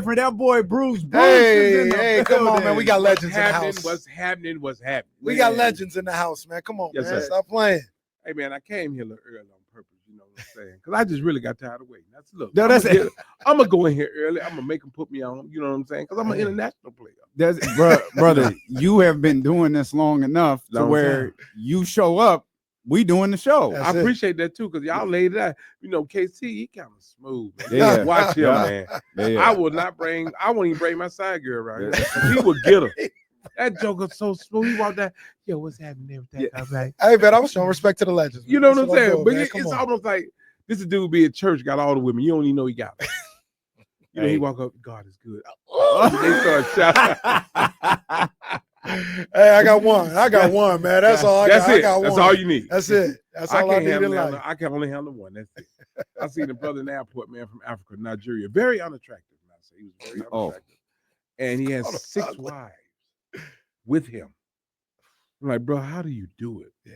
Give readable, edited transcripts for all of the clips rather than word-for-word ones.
For that boy Bruce. Hey, come on, man. We got legends in the house. What's happening? We got legends in the house, man. Come on, Yes, man. sir. Stop playing. Hey, man, I came here a little early on purpose, you know what I'm saying? Because I just really got tired of waiting. Look, No, I'm going to go in here early. I'm going to make them put me on, you know what I'm saying? Because I'm an international player. Brother, you have been doing this long enough to where you show up, we doing the show. I appreciate that, too, because y'all laid it out. You know, KC, he kind of smooth, man. Yeah. Watch him, man. Yeah. I won't even bring my side girl around here. He would get her. That joker's so smooth. He walked out. Yo, what's happening? Everything. Hey, man, I'm showing respect to the legends. Man. You know what I'm saying? Doing, But man. it's almost like this dude be at church, got all the women. You don't even know he got them. You know, he walk up, God is good. They start shouting. Hey, I got one, man. That's all I got. It. I got That's one. all you need. That's it. That's all I need in life. I can only handle one. That's it. I seen a brother in the airport, man, from Africa, Nigeria. Very unattractive. He was very unattractive. And he has 6 wives with him. I'm like, bro, how do you do it? Yeah.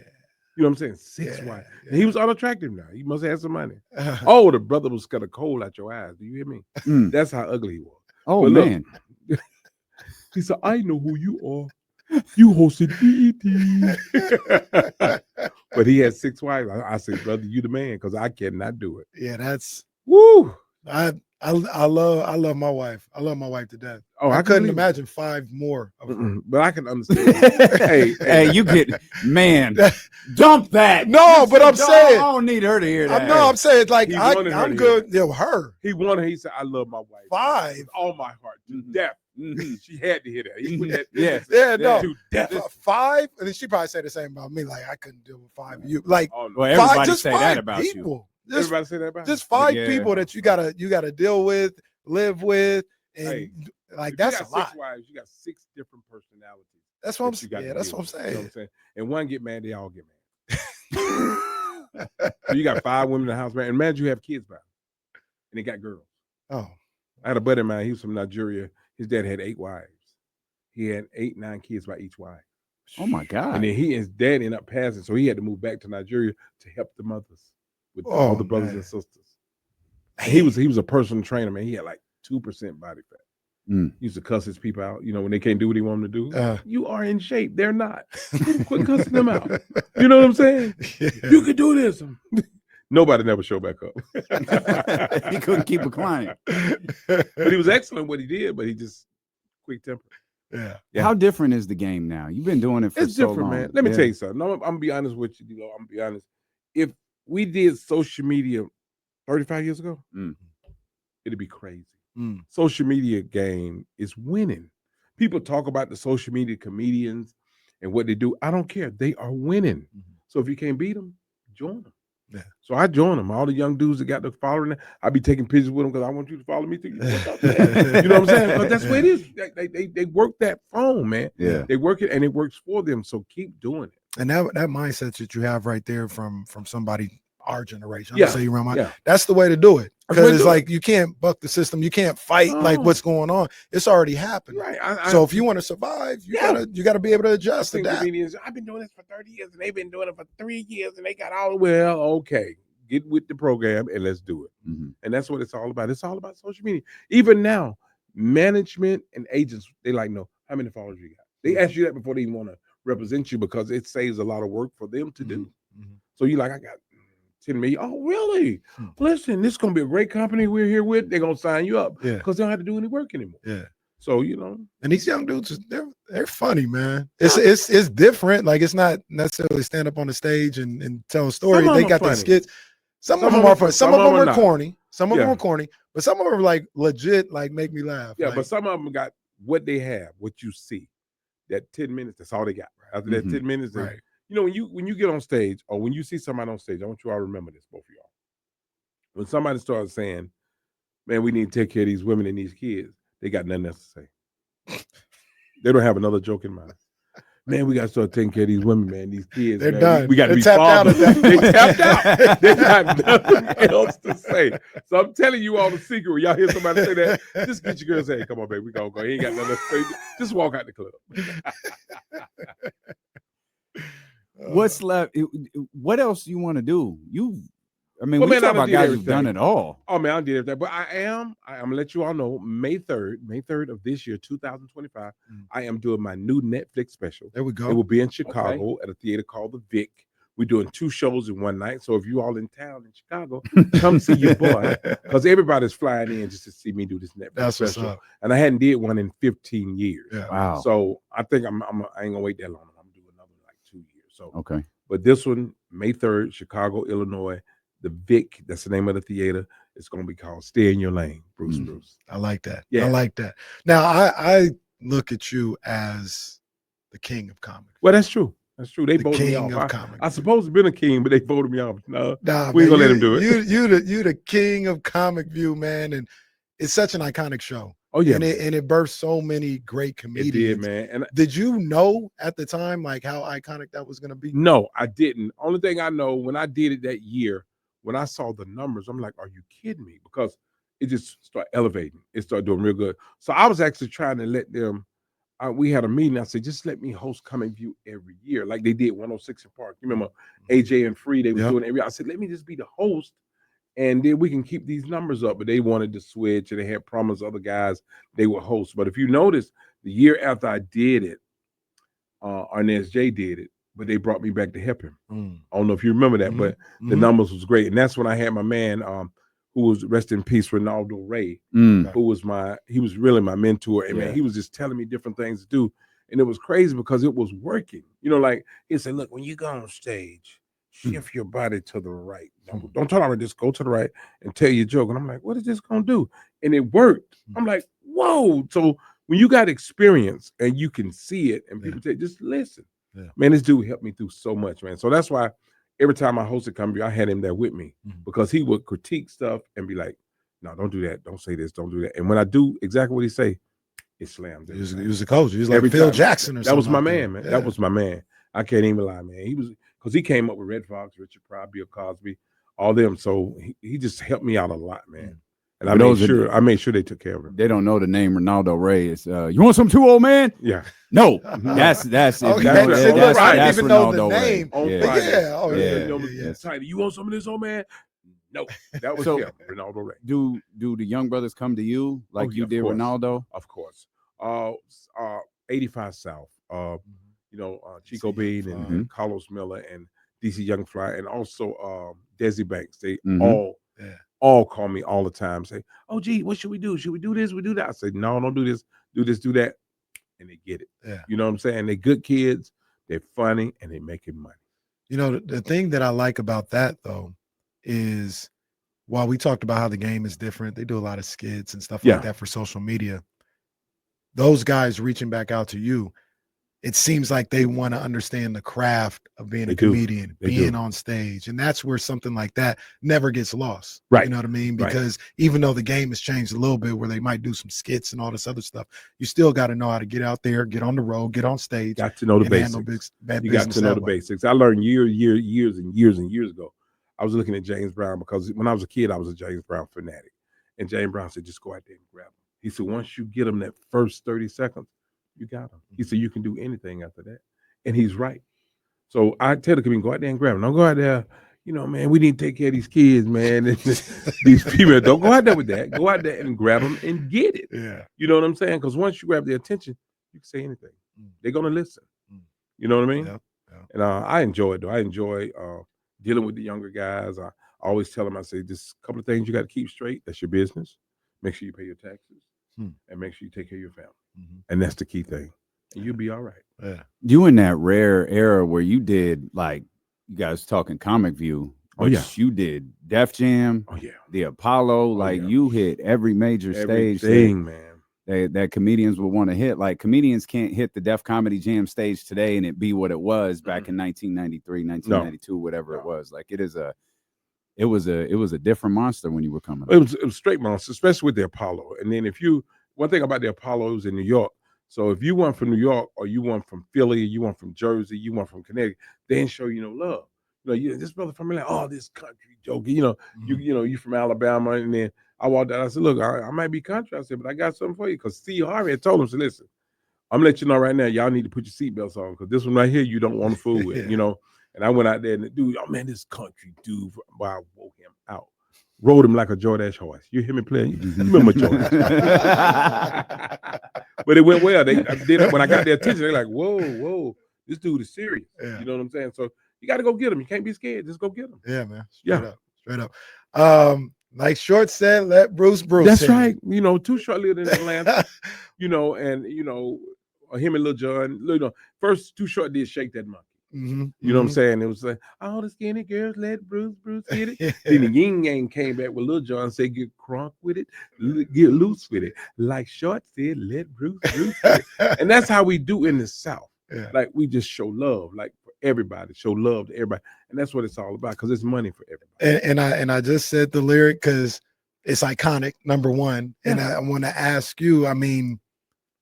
You know what I'm saying? 6 wives. And he was unattractive now. He must have had some money. The brother was got a cold out your eyes. Do you hear me? That's how ugly he was. Oh, but man. Look, he said, I know who you are. You hosted BET. But he had 6 wives. I said, brother, you the man, because I cannot do it. Yeah, that's woo. I love my wife. I love my wife to death. Oh, I couldn't imagine 5 more of her. But I can understand. hey, you get dump that. No, but I'm saying I don't need her to hear that. I'm saying like I'm good. Her. He wanted. He said, "I love my wife 5 with all my heart to death." She had to hear that. He put that. No, to death. 5, and then she probably said the same about me. Like I couldn't deal with 5 of you. Like well, everybody just say 5 that about people. you. Everybody say that about just 5 people that you gotta deal with, live with, and like that's a lot. 6 wives, you got 6 different personalities. That's what I'm saying. Yeah, that's what I'm saying. You know what I'm saying. And one get mad, they all get mad. So you got 5 women in the house, man. And imagine you have kids by them, and they got girls. Oh, I had a buddy of mine. He was from Nigeria. His dad had 8 wives. He had 8, 9 kids by each wife. Oh my God! And then his dad ended up passing, so he had to move back to Nigeria to help the mothers with all the brothers and sisters. And he was a personal trainer, man. He had like 2% body fat. He used to cuss his people out, you know, when they can't do what he want them to do. You are in shape. They're not. Quit cussing them out. You know what I'm saying? Yeah. You can do this. Nobody never showed back up. He couldn't keep declining. But he was excellent what he did, but he just quick temper. Yeah. How different is the game now? You've been doing it for it's so different, long. Man. Let me tell you something. I'm gonna be honest with you, D-Lo. I'm gonna be honest. If we did social media 35 years ago, it'd be crazy. Social media game is winning. People talk about the social media comedians and what they do. I don't care. They are winning. So if you can't beat them, join them. Yeah. So I join them. All the young dudes that got the following, I be taking pictures with them because I want you to follow me too. You know what I'm saying? Because that's what it is. They work that phone, man. Yeah. They work it and it works for them. So keep doing it. And that mindset that you have right there from somebody our generation, that's the way to do it. Because it's like you can't buck the system, you can't fight like what's going on. It's already happened. Right. So if you want to survive, you gotta be able to adjust. I've been doing this for 30 years, and they've been doing it for 3 years, and they got all okay. Get with the program and let's do it. And that's what it's all about. It's all about social media. Even now, management and agents, they like know how many followers you got. They ask you that before they even want to represent you because it saves a lot of work for them to do. So you like, I got 10 million. Oh, really? Listen, this is going to be a great company we're here with. They're going to sign you up because they don't have to do any work anymore. Yeah. So, you know. And these young dudes, they're funny, man. It's different. Like, it's not necessarily stand up on the stage and tell a story. They got the skits. Some of them are funny. Some of them are corny. Some of them are corny. But some of them are like legit, like make me laugh. Yeah, like, but some of them got what they have, what you see. That 10 minutes, that's all they got. After that 10 minutes, right. You know, when you get on stage or when you see somebody on stage, I want you all to remember this, both of y'all. When somebody starts saying, man, we need to take care of these women and these kids, they got nothing else to say. They don't have another joke in mind. Man, we got to start taking care of these women, man, these kids. They're man. done. We got to be fathers. They tapped out. They got nothing else to say. So I'm telling you all the secret. When y'all hear somebody say that, just get your girl and say, hey, come on, baby, we gonna go. He ain't got nothing else to say. Just walk out the club. What's left? What else do you want to do? You I mean, we talk about guys who've done it all. Oh man, I did everything. But I'm gonna let you all know, May 3rd of this year, 2025, I am doing my new Netflix special. There we go. It will be in Chicago at a theater called the Vic. We're doing 2 shows in one night. So if you all in town in Chicago, come see your boy. Because everybody's flying in just to see me do this Netflix special. And I hadn't did one in 15 years. Yeah. Wow. So I think I ain't gonna wait that long. I'm gonna do another like 2 years. So okay. But this one, May 3rd, Chicago, Illinois, the Vic, that's the name of the theater. It's gonna be called Stay in Your Lane, Bruce. I like that. Yeah. I like that. Now I look at you as the king of comedy. Well, that's true. That's true. They voted me off. I supposed to have been a king, but they voted me off. No, we ain't gonna let him do it. You the king of Comic View, man, and it's such an iconic show. Oh yeah, and it birthed so many great comedians. It did, man. And did you know at the time like how iconic that was gonna be? No, I didn't. Only thing I know when I did it that year, when I saw the numbers, I'm like, are you kidding me? Because it just started elevating. It started doing real good. So I was actually trying to let them. We had a meeting. I said, just let me host Comic View every year, like they did 106 in Park. You remember AJ and Free? They were doing it every year. I said, let me just be the host, and then we can keep these numbers up. But they wanted to switch, and they had promised other guys they would host. But if you notice, the year after I did it, Arnez J did it, but they brought me back to help him. I don't know if you remember that, but the numbers was great, and that's when I had my man. Who was rest in peace, Ronaldo Ray, who was he was really my mentor. And man, he was just telling me different things to do. And it was crazy because it was working. You know, like he said, look, when you go on stage, shift your body to the right. Don't turn around, just go to the right and tell your joke. And I'm like, what is this gonna do? And it worked. I'm like, whoa. So when you got experience and you can see it and people say, just listen. Man, this dude helped me through so much, man. So that's why every time I hosted Comic View, I had him there with me because he would critique stuff and be like, no, don't do that. Don't say this. Don't do that. And when I do exactly what he say, it slams. He was a coach. He was like Phil Jackson or something. That was my man, man. That was my man. I can't even lie, man. He was, because he came up with Red Fox, Richard Pryor, Bill Cosby, all them. So he just helped me out a lot, man. And I made sure they took care of him. They don't know the name Ronaldo Ray. It's you want some too, old man? Yeah. No, that's Ronaldo Ray. You want some of this, old man? No, that was him, Ronaldo Ray. Do the young brothers come to you like you did Ronaldo? Of course. 85 South. Chico Bean and Carlos Miller and DC Young Fly and also Desi Banks. They all call me all the time, say, oh, gee, what should we do? Should we do this? We do that? I say, no, don't do this. Do this, do that. And they get it. Yeah. You know what I'm saying? They're good kids. They're funny, and they're making money. You know, the thing that I like about that, though, is while we talked about how the game is different, they do a lot of skits and stuff like that for social media. Those guys reaching back out to you, it seems like they want to understand the craft of being a comedian, being on stage. And that's where something like that never gets lost. Right. You know what I mean? Because even though the game has changed a little bit where they might do some skits and all this other stuff, you still got to know how to get out there, get on the road, get on stage. Got to know the basics. You got to know the basics. I learned years and years ago. I was looking at James Brown because when I was a kid, I was a James Brown fanatic. And James Brown said, just go out there and grab him. He said, once you get him that first 30 seconds, you got him. He said, you can do anything after that. And he's right. So I tell the comedian, go out there and grab him. Don't go out there, man, we need to take care of these kids, man. And these people, don't go out there with that. Go out there and grab them and get it. Yeah. You know what I'm saying? Because once you grab their attention, you can say anything. They're going to listen. You know what I mean? Yeah. And I enjoy it, though. I enjoy dealing with the younger guys. I always tell them, I say, just a couple of things you got to keep straight. That's your business. Make sure you pay your taxes. And make sure you take care of your family. And that's the key thing. And you'll be all right. Yeah. You in that rare era where you did, like, you guys talking Comic View. You did Def Jam. Oh, yeah. The Apollo. You hit every major stage. Man. That comedians would want to hit. Like, comedians can't hit the Def Comedy Jam stage today and it be what it was back in 1993, 1992, whatever it was. Like, it was a different monster when you were coming up. It was a straight monster, especially with the Apollo. And then one thing about the Apollo was in New York. So if you weren't from New York or you weren't from Philly, you weren't from Jersey, you weren't from Connecticut, they didn't show you no love. This brother from me, like, this country joke. You from Alabama. And then I walked out. I said, look, I might be country. I said, but I got something for you. Because Steve Harvey had told him, so listen, I'm gonna let you know right now, y'all need to put your seatbelts on because this one right here, you don't want to fool with, And I went out there and the dude, oh man, this country dude, wow, I woke him out. Rode him like a Jordache horse. You hear me playing? You remember Jordache? But it went well. They did when I got their attention, they're like, whoa, this dude is serious. Yeah. You know what I'm saying? So you got to go get him. You can't be scared. Just go get him. Yeah, man. Straight up. Like Short said, let Bruce. That's right. You know, Too Short lived in Atlanta. You know, and you know, him and Lil Jon. You know, first Too Short did Shake That Monkey. You know what I'm saying? It was like, all the skinny girls let Bruce get it. Then the Yin Yang came back with Lil Jon and said, get crunk with it, get loose with it. Like Short said, let Bruce with it. And that's how we do in the South. Yeah. Like we just show love, like for everybody, show love to everybody. And that's what it's all about, because it's money for everybody. And I just said the lyric because it's iconic, number one. Yeah. And I want to ask you, I mean,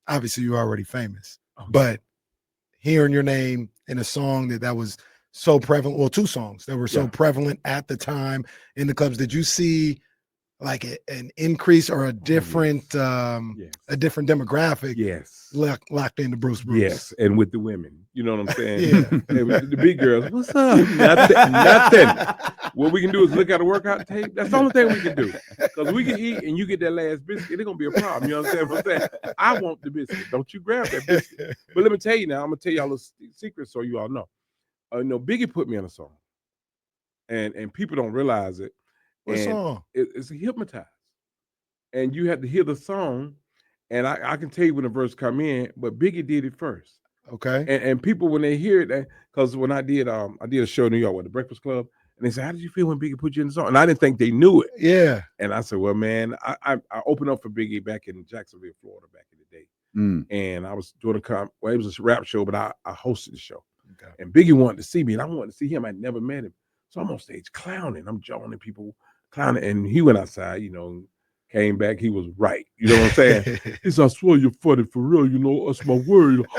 obviously you're already famous, but hearing your name in a song that was so prevalent, well, two songs that were so prevalent at the time in the clubs, did you see like an increase or a different demographic locked into Bruce? Yes, and with the women, you know what I'm saying? The big girls, what's up? Nothing. What we can do is look at a workout tape. That's the only thing we can do, because we can eat and you get that last biscuit, it's gonna be a problem. You know what I'm saying? I want the biscuit. Don't you grab that biscuit. But let me tell you now, I'm gonna tell y'all a secret so you all know. You know, Biggie put me on a song, and people don't realize it. What song? It's Hypnotized, and you have to hear the song. And I can tell you when the verse come in, but Biggie did it first. Okay. And people, when they hear it, because when I did a show in New York with the Breakfast Club, and they said, "How did you feel when Biggie put you in the song?" And I didn't think they knew it. Yeah. And I said, "Well, man, I opened up for Biggie back in Jacksonville, Florida, back in the day, and I was doing it was a rap show, but I hosted the show. Okay. And Biggie wanted to see me, and I wanted to see him. I'd never met him, so I'm on stage clowning. I'm joining people, clowning, and he went outside, you know. Came back, he was right. You know what I'm saying? He said, I swear you're funny for real. You know, that's my word. You know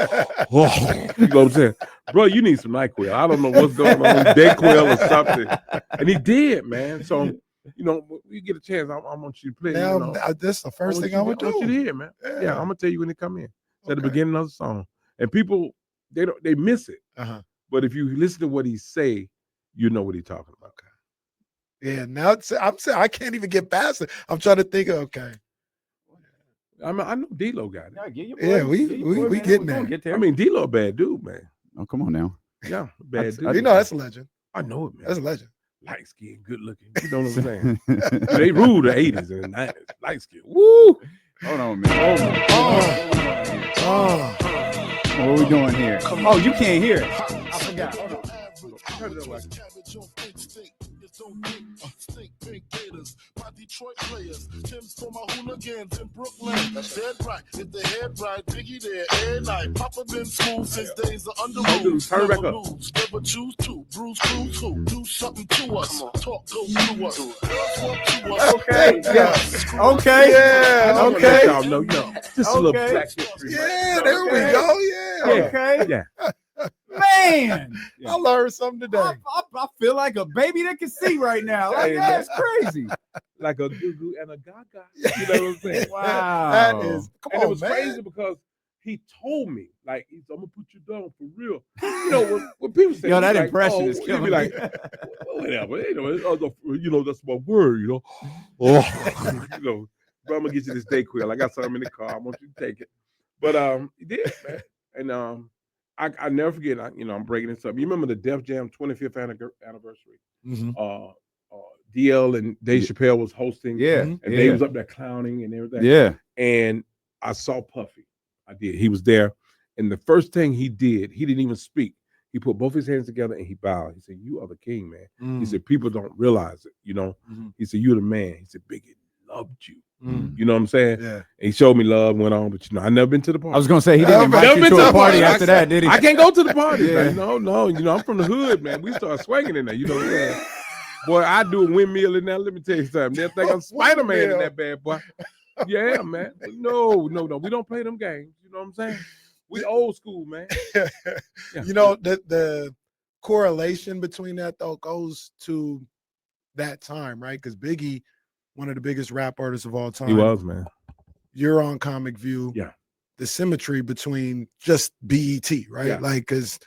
what I'm saying? Bro, you need some NyQuil. I don't know what's going on, Dayquil or something. And he did, man. So, you know, when you get a chance, I want you to play. Now, you know, that's the first thing I would do. I want you to hear, man. Yeah, I'm going to tell you when they come in. It's at the beginning of the song. And people, they miss it. But if you listen to what he say, you know what he's talking about. Okay. Yeah, now I can't even get past it. I'm trying to think of, okay. I know D-Lo got it. Yeah, we getting there. I mean, D-Lo a bad dude, man. Oh, come on now. Yeah, bad dude. You know, that's a legend. I know it, man. That's a legend. Light skin, good looking. You know what I'm saying? They ruled the 80s and 90s. Light skin. Woo! Hold on, man. What are we doing here? Oh, you can't hear it. I forgot. Hold on. Turn it up like my Detroit players, Tim's for my hooligans in Brooklyn. That's dead right. If the head right, Biggie there every night. Papa been smooth since days of under rules. Turn back up. Never choose to. Bruce Cruz who do something to us. Talk go through us. Girls walk to us. Okay. Yeah. Okay. Yeah. Okay. Y'all know, just a little black history. Yeah. There we go. Yeah. Okay. Yeah. Man, I learned something today. I feel like a baby that can see right now. Like, that's crazy. Like a goo and a gaga. You know what I'm saying? Wow. That is, it was crazy because he told me, like, I'm going to put you down for real. You know, when people say, that like, impression is killing me. Like, whatever. You know, that's my word, you know. Oh, you know, but I'm going to get you this Dayquil. I got something in the car. I want you to take it. But he did, man. And I never forget, I'm breaking this up. You remember the Def Jam 25th anniversary? DL and Dave Chappelle was hosting. Yeah. And they was up there clowning and everything. Yeah. And I saw Puffy. I did. He was there. And the first thing he did, he didn't even speak. He put both his hands together and he bowed. He said, "You are the king, man." He said, "People don't realize it, you know." He said, "You're the man." He said, "Biggie loved you." You know what I'm saying? Yeah. And he showed me love, went on, but I never been to the party. I was gonna say he didn't invite you to a party after that, did he? I can't go to the party. Yeah. No. You know, I'm from the hood, man. We start swinging in there. You know what I'm saying? Boy, I do a windmill in there. Let me tell you something. They'll think I'm Spider-Man in that bad boy. Yeah, man. No. We don't play them games. You know what I'm saying? We old school, man. Yeah. You know, the correlation between that, though, goes to that time, right? Because Biggie, one of the biggest rap artists of all time. He was, man. You're on Comic View. Yeah. The symmetry between just BET, right? Yeah. Like, because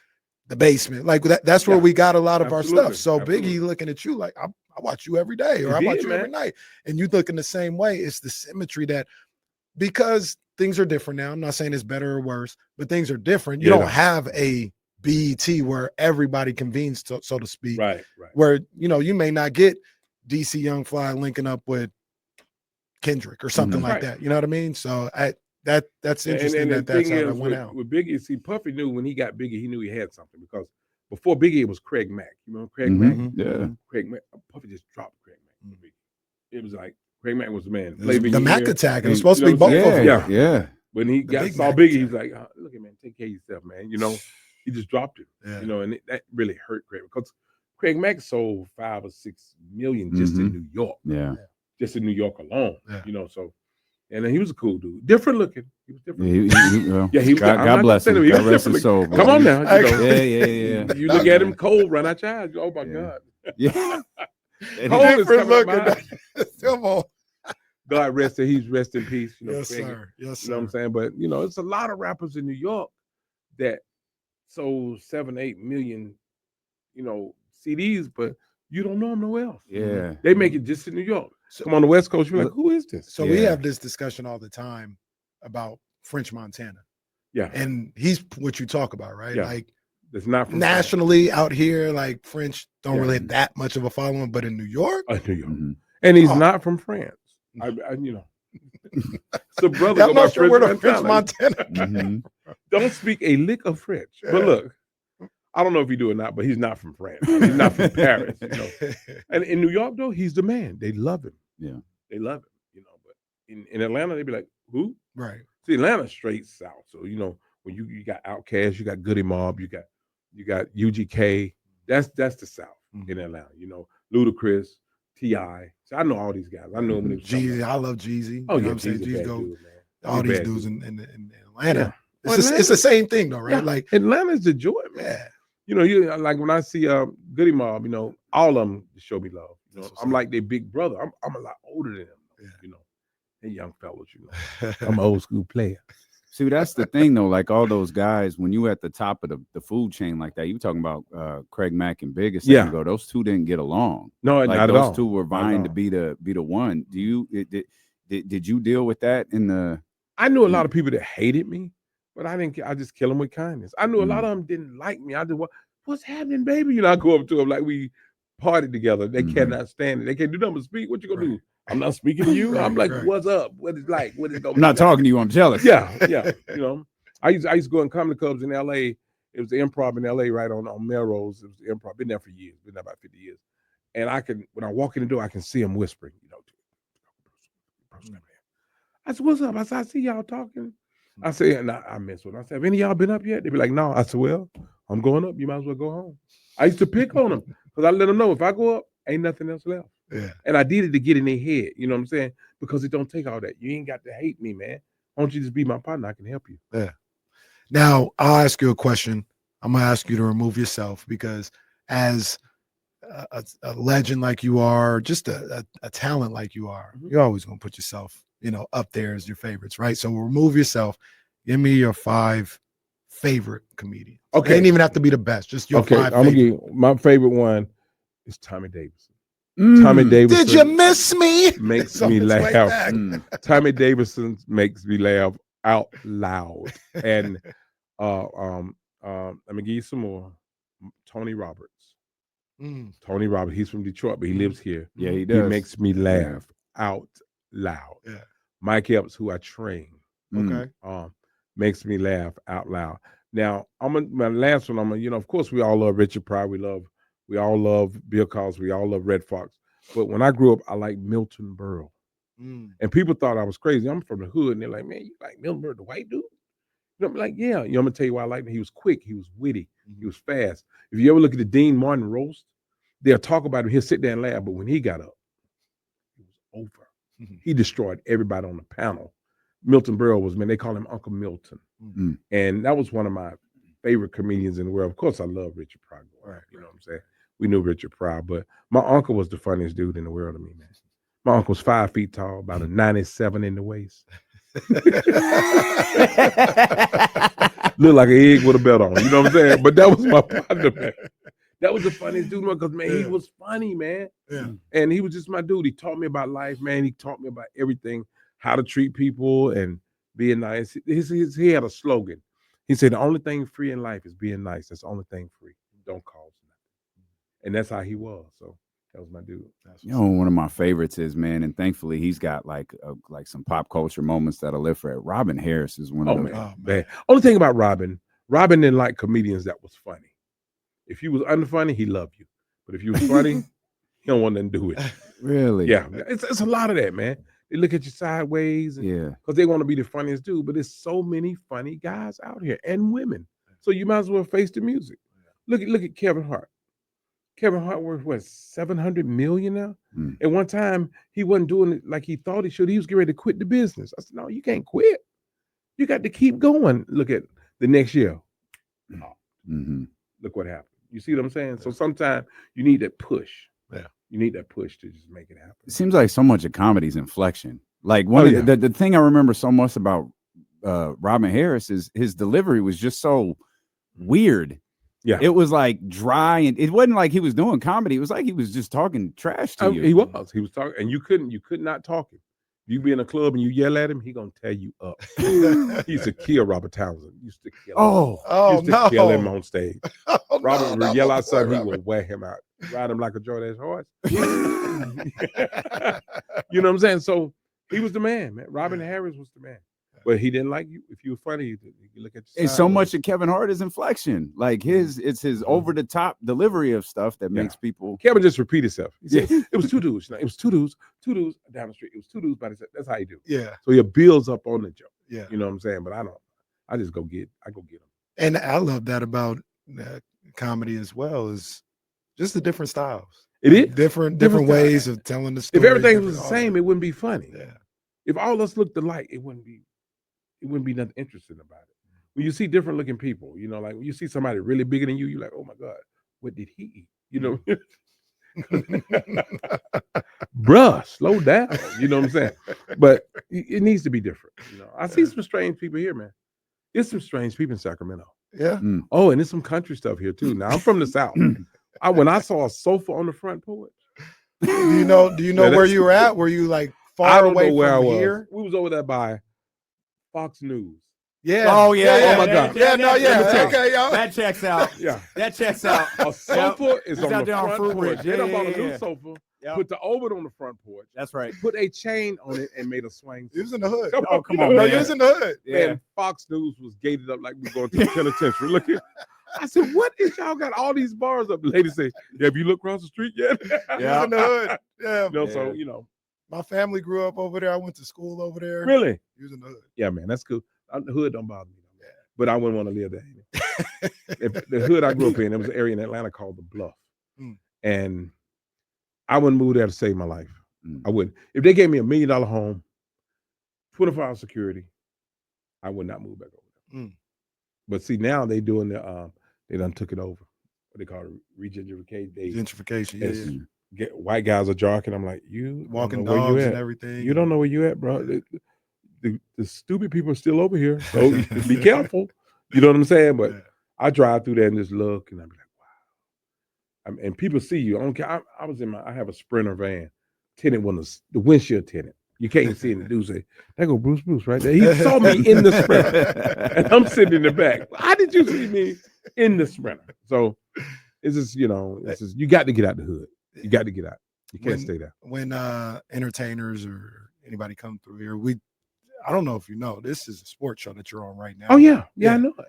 the basement, like that's where we got a lot of our stuff. So Biggie looking at you like, I watch you every day, or I watch you every night. And you look in the same way. It's the symmetry that, because things are different now. I'm not saying it's better or worse, but things are different. You don't have a BET where everybody convenes, so to speak. Right. Where, you may not get DC Young Fly linking up with Kendrick or something like that. You know what I mean? So that's interesting that's how that went out. With Biggie, see, Puffy knew when he got Biggie, he knew he had something, because before Biggie, it was Craig Mack. You remember Craig Mack? Yeah. Craig Mack. Puffy just dropped Craig Mack. It was like Craig Mack was the man. The Mac attack. It was supposed to be both of them. Yeah. When he saw Biggie, he's like, look at man, take care of yourself, man. He just dropped it. And that really hurt Craig, because Craig Mack sold 5 or 6 million just in New York. Yeah. Just in New York alone. So, and then he was a cool dude. Different looking. He was different. God bless him. God rest his soul. Come on now. Yeah. You look at him cold, run out your eyes. Oh my God. Yeah. Cold is coming out. Come on. God rest him. He's rest in peace. Yes, sir. Yes, sir. You know what I'm saying? But it's a lot of rappers in New York that sold 7-8 million, CDs, but you don't know them nowhere else. Yeah. They make it just in New York. Come on the West Coast, you're like, who is this? So we have this discussion all the time about French Montana. Yeah. And he's what you talk about, right? Yeah. Like, it's not nationally out here, like French don't really have that much of a following, but in New York. New York. And he's not from France. So brother, I'm not sure where the French Montana. Don't speak a lick of French. But look, I don't know if he do or not, but he's not from France. He's not from Paris. And in New York, though, he's the man. They love him. Yeah. They love him, But in Atlanta, they'd be like, who? Right. See, Atlanta's straight south. So, when you got Outkast, you got Goody Mob, you got UGK. That's the South in Atlanta. Ludacris, T.I. So I know all these guys. I know them. Jeezy, I love Jeezy. Oh, you know what I'm saying? Jeezy go, dude, all these dudes in Atlanta. Yeah. It's the same thing though, right? Yeah. Like Atlanta's the joy, man. Yeah. You like when I see Goody Mob, all of them show me love. I'm like their big brother. I'm a lot older than them. They young fellas, I'm an old school player. See, that's the thing though. Like all those guys, when you at the top of the food chain like that, you talking about Craig Mack and Big a second ago. Those two didn't get along. No, like not at those all. two were vying to be the one. Do you did you deal with that in the? I knew a lot of people that hated me, but I didn't. I just kill them with kindness. I knew a lot of them didn't like me. I just what's happening, baby? I go up to them like we partied together. They cannot stand it. They can't do nothing but speak. What you gonna do? I'm not speaking to you. I'm like, what's up? What is like? What is going? I'm not talking to you. I'm jealous. Yeah. I used to go in comedy clubs in L.A. It was the Improv in L.A. right on Melrose. It was the Improv. Been there for years. Been there about 50 years. And when I walk in the door, I can see them whispering. I said, "What's up?" I said, "I see y'all talking." I said, and I mess with them. I said, "Have any of y'all been up yet?" They'd be like, "No." I said, "Well, I'm going up. You might as well go home." I used to pick on them because I let them know if I go up, ain't nothing else left. Yeah. And I did it to get in their head. You know what I'm saying? Because it don't take all that. You ain't got to hate me, man. Why don't you just be my partner? I can help you. Yeah. Now I'll ask you a question. I'm gonna ask you to remove yourself because as a legend like you are, just a talent like you are, you're always gonna put yourself, up there as your favorites, right? So remove yourself. Give me your 5 favorite comedians. Okay. It ain't even have to be the best. Just your 5 I'm gonna give my favorite one is Tommy Davidson. Tommy Davidson. Did you miss me? Makes me laugh. Tommy Davidson makes me laugh out loud. And let me give you some more. Tony Roberts. Tony Roberts. He's from Detroit, but he lives here. Yeah, he does. He makes me laugh out loud. Yeah. Mike Epps, who I train. Okay. Makes me laugh out loud. Now, my last one. Of course, we all love Richard Pryor. We all love Bill Cosby. We all love Red Fox. But when I grew up, I liked Milton Berle. And people thought I was crazy. I'm from the hood, and they're like, "Man, you like Milton Berle, the white dude?" I'm like, "Yeah." I'm gonna tell you why I liked him. He was quick. He was witty. He was fast. If you ever look at the Dean Martin roast, they'll talk about him. He'll sit there and laugh. But when he got up, it was over. He destroyed everybody on the panel. Milton Berle was, man, they call him Uncle Milton. And that was one of my favorite comedians in the world. Of course, I love Richard Pryor. Right, you know what I'm saying? We knew Richard Pryor, but my uncle was the funniest dude in the world to me, man. My uncle's 5 feet tall, about a 97 in the waist. Look like an egg with a belt on, you know what I'm saying? But that was my partner, man. That was the funniest dude, because man, he was funny, man. Yeah. And he was just my dude. He taught me about life, man. He taught me about everything, how to treat people and being nice. He had a slogan. He said, the only thing free in life is being nice. That's the only thing free. Don't cost nothing. And that's how he was. So that was my dude. One of my favorites is, man, and thankfully he's got like some pop culture moments that'll live forever. Robin Harris is one of them. Man. Only thing about Robin didn't like comedians that was funny. If you was unfunny, he loved you. But if you was funny, he don't want nothing to do with it. Really? Yeah. It's a lot of that, man. They look at you sideways. Because they want to be the funniest dude. But there's so many funny guys out here and women. So you might as well face the music. Look at Kevin Hart. Kevin Hart worth what, 700 million now? At one time, he wasn't doing it like he thought he should. He was getting ready to quit the business. I said, no, you can't quit. You got to keep going. Look at the next year. Look what happened. You see what I'm saying? So sometimes you need that push. Yeah. You need that push to just make it happen. It seems like so much of comedy's inflection. Like the thing I remember so much about Robin Harris is his delivery was just so weird. Yeah, it was like dry, and it wasn't like he was doing comedy. It was like he was just talking trash to you. He was talking, and you could not talk him. You be in a club and you yell at him, he gonna tear you up. He used to kill Robert Townsend. Used to kill him. Kill him on stage. Robert would yell out something, he would wear him out, ride him like a Jordan horse. You know what I'm saying? So he was the man. Robin Harris was the man. But he didn't like you. If you were funny, you look at your and so much of Kevin Hart is inflection. Like it's his over the top delivery of stuff that makes people. Kevin just repeat himself. He said, it was two dudes. It was two dudes down the street. It was two dudes by themselves. That's how he do. Yeah. So he builds up on the joke. Yeah. You know what I'm saying? But I just go get them. And I love that about comedy as well, is just the different styles. It is different ways of telling the story. If everything was the same, it wouldn't be funny. Yeah. If all of us looked alike, it wouldn't be nothing interesting about it. When you see different looking people, you know, like when you see somebody really bigger than you, you're like, oh my God, what did he eat? You know, bruh, slow down. You know what I'm saying? But it needs to be different. You know, I see some strange people here, man. There's some strange people in Sacramento. Yeah. Oh, and there's some country stuff here too. Now I'm from the South. When I saw a sofa on the front porch. Do you know where you were at? Were you like far away from here? We was over there by Fox News. Yeah. Oh yeah. Oh my God. Okay, y'all. That checks out. Yeah. That checks out. A sofa is on the front porch. Ridge. They done bought a new sofa. Yep. Put the oven on the front porch. That's right. Put a chain on it and made a swing. It was in the hood. Come on, man. No, it was in the hood. Yeah. Man, Fox News was gated up like we going to the penitentiary. Look at. I said, what is y'all got all these bars up? The lady said, have you looked across the street yet? Yeah. It was in the hood. Yeah. So, you know. My family grew up over there. I went to school over there. Really? He was in the hood. Yeah, man, that's cool. The hood don't bother me. But I wouldn't want to live there. If the hood I grew up in, there was an area in Atlanta called the Bluff. And I wouldn't move there to save my life. I wouldn't. If they gave me $1 million home, 24-hour security, I would not move back over there. But see, now they doing they done took it over. What they call it, gentrification. White guys are jarking. I'm like, you walking dogs and everything. You don't know where you at, bro. The stupid people are still over here, so be careful. You know what I'm saying? But I drive through there and just look, and I'm like, wow. And people see you. I don't care. I have a Sprinter van. Tenant was the windshield tenant. You can't even see it. The dude say, "There go Bruce right there." He saw me in the Sprinter, and I'm sitting in the back. How did you see me in the Sprinter? So it's just, you know, you got to get out the hood. You got to get out. You can't stay there. When entertainers or anybody come through here, I don't know if you know, this is a sports show that you're on right now. Oh yeah, I know it.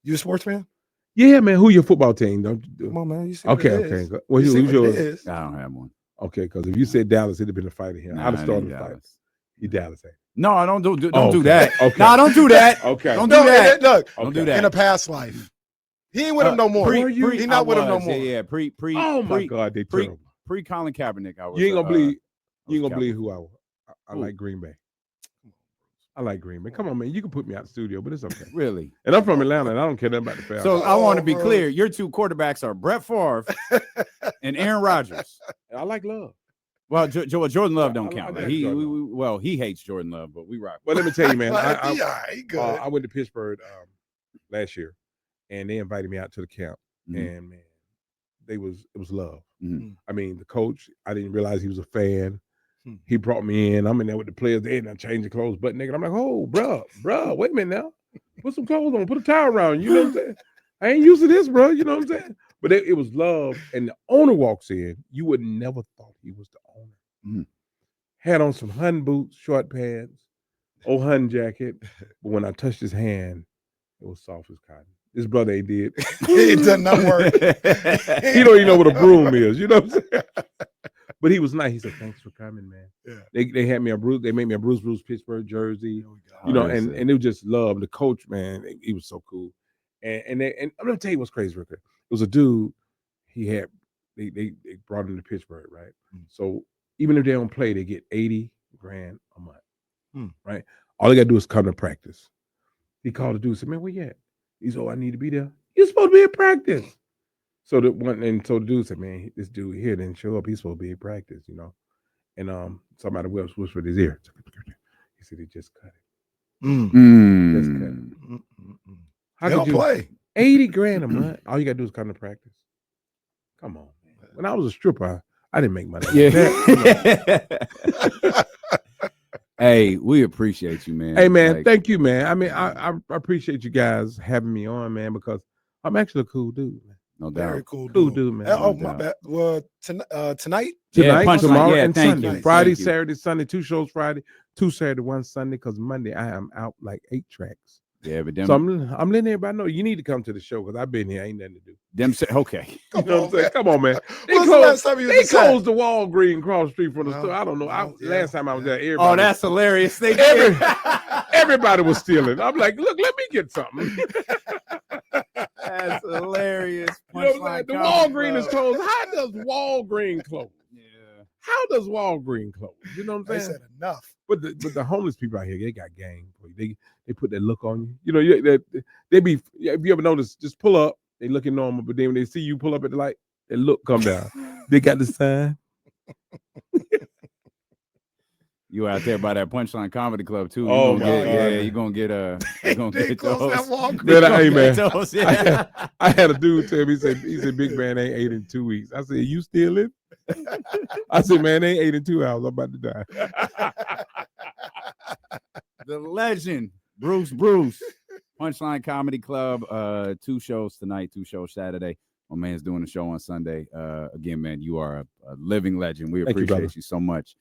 You a sports fan? Yeah, man. Who your football team? Come on, man. You see okay. Who's yours? I don't have one. Okay, because if you said Dallas, it'd have been a fight here. I'd have started the fight. You Dallas, No, I don't do that. Okay. No, don't do that. Okay. Don't do that. Look, don't do that. In a past life, he ain't with him no more. He's not with him no more. Yeah. Oh my God, they terrible. Pre Colin Kaepernick, I was. You ain't gonna believe. You ain't gonna believe who I was. I like Green Bay. I like Green Bay. Come on, man. You can put me out the studio, but it's okay. Really? And I'm from Atlanta, and I don't care nothing about the Falcons. So I want to be clear. Your two quarterbacks are Brett Favre and Aaron Rodgers. I like Love. Well, Jordan Love don't count. He hates Jordan Love, but we rock. But let me tell you, man. Good. I went to Pittsburgh last year, and they invited me out to the camp. And man, it was love. I mean, the coach, I didn't realize he was a fan. He brought me in. I'm in there with the players. They ain't changing clothes, butt naked. I'm like, oh, bro, wait a minute now. Put some clothes on. Put a towel around. You know what I'm saying? I ain't used to this, bro. You know what I'm saying? But it was love. And the owner walks in. You would never thought he was the owner. Had on some Hun boots, short pants, old Hun jacket. But when I touched his hand, it was soft as cotton. His brother ain't did. It does not work. He don't even know what a broom is. You know what I'm saying? But he was nice. He said, "Thanks for coming, man." Yeah. They had me they made me a Bruce Pittsburgh jersey. And it was just love. The coach, man, he was so cool. And I'm gonna tell you what's crazy, Rick. It was a dude. They brought him to Pittsburgh, right? So even if they don't play, they get $80,000 a month, right? All they gotta do is come to practice. He called the dude, said, "Man, where you at?" He's, "Oh, I need to be there." You're supposed to be at practice. So the dude said, "Man, this dude here didn't show up. He's supposed to be at practice, you know." And somebody whispered his ear. He said, "He just cut it. Just cut it." How could you play $80,000 a month? All you gotta do is come to practice. Come on, man. When I was a stripper, I didn't make money. Hey, we appreciate you, man. Hey, man, thank you, man. I mean, I appreciate you guys having me on, man, because I'm actually a cool dude, man. No doubt. Very cool dude, man. Oh, my bad. Well, tonight, tomorrow, and thank Sunday. You. Friday, Saturday, Sunday. 2 shows Friday, 2 Saturday, 1 Sunday. Because Monday I am out like 8 tracks. Yeah, but so I'm letting everybody know you need to come to the show because I've been here. Ain't nothing to do. Okay. You know what I'm saying? Come on, man. They closed the Walgreens cross the street from the store. I don't know. Last time I was there, everybody. Oh, that's hilarious. Everybody was stealing. I'm like, look, let me get something. That's hilarious. You know what I'm saying? The Walgreens is closed. How does Walgreens close? Yeah. How does Walgreens close? You know what I'm saying? They said enough. But the homeless people out here, they got game for you. They put that look on you. You know, they be. If you ever notice, just pull up. They looking normal, but then when they see you pull up at the light, that look come down. They got the sign. You out there by that Punchline Comedy Club too. Oh, you're gonna get those. Hey, man. I had a dude tell me, he said, "Big man ain't 8 in 2 weeks." I said, "You still live?" I said, "Man, ain't 8 in 2 hours. I'm about to die." The legend, Bruce. Punchline Comedy Club. 2 shows tonight, 2 shows Saturday. My man's doing a show on Sunday. Again, man, you are a living legend. We appreciate you so much.